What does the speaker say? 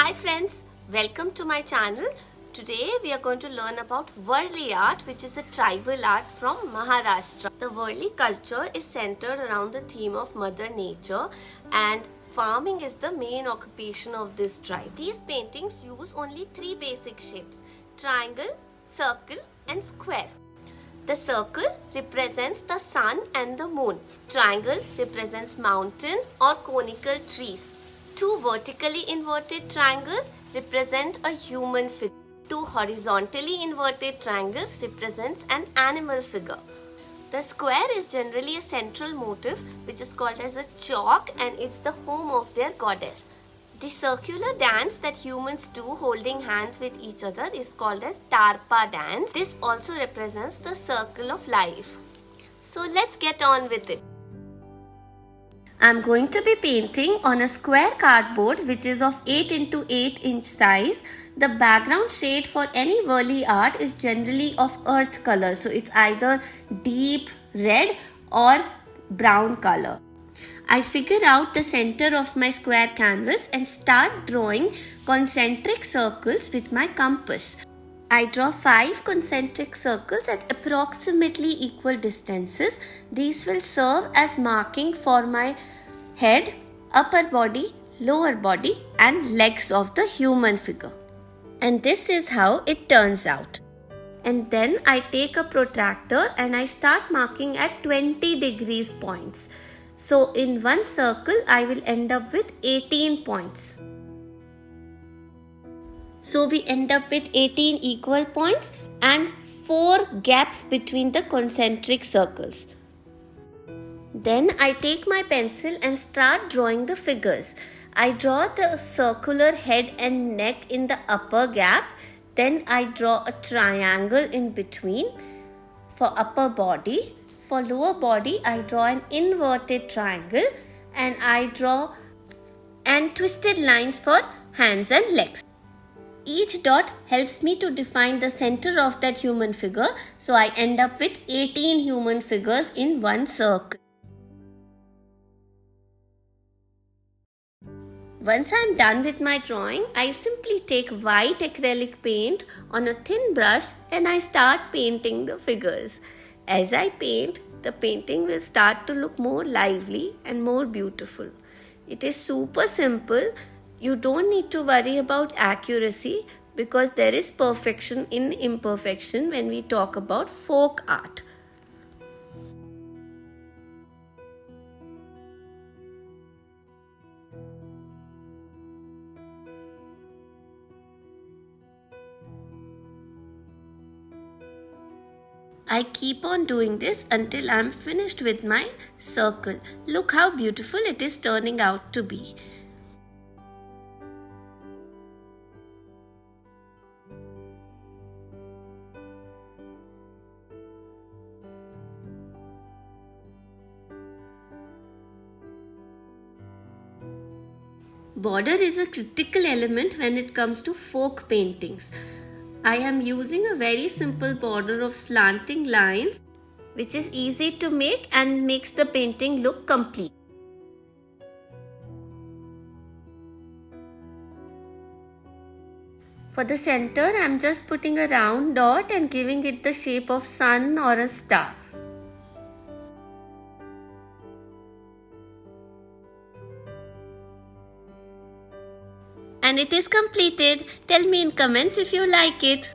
Hi friends, welcome to my channel. Today we are going to learn about Warli Art, which is a tribal art from Maharashtra. The Warli culture is centered around the theme of Mother Nature, and farming is the main occupation of this tribe. These paintings use only three basic shapes: triangle, circle and square. The circle represents the sun and the moon. Triangle represents mountain or conical trees. Two vertically inverted triangles represent a human figure. Two horizontally inverted triangles represents an animal figure. The square is generally a central motif which is called as a chalk, and it's the home of their goddess. The circular dance that humans do holding hands with each other is called as tarpa dance. This also represents the circle of life. So let's get on with it. I'm going to be painting on a square cardboard which is of 8 into 8 inch size. The background shade for any Warli art is generally of earth color, so it's either deep red or brown color. I figure out the center of my square canvas and start drawing concentric circles with my compass. I draw 5 concentric circles at approximately equal distances. These will serve as marking for my head, upper body, lower body and legs of the human figure. And this is how it turns out. And then I take a protractor and I start marking at 20 degrees points. So in one circle I will end up with 18 points. So we end up with 18 equal points and 4 gaps between the concentric circles. Then I take my pencil and start drawing the figures. I draw the circular head and neck in the upper gap. Then I draw a triangle in between for upper body. For lower body, I draw an inverted triangle and I draw twisted lines for hands and legs. Each dot helps me to define the center of that human figure, so I end up with 18 human figures in one circle. Once I am done with my drawing, I simply take white acrylic paint on a thin brush and I start painting the figures. As I paint, the painting will start to look more lively and more beautiful. It is super simple. You don't need to worry about accuracy because there is perfection in imperfection when we talk about folk art. I keep on doing this until I am finished with my circle. Look how beautiful it is turning out to be. Border is a critical element when it comes to folk paintings. I am using a very simple border of slanting lines which is easy to make and makes the painting look complete. For the center, I am just putting a round dot and giving it the shape of sun or a star. And it is completed. Tell me in comments if you like it.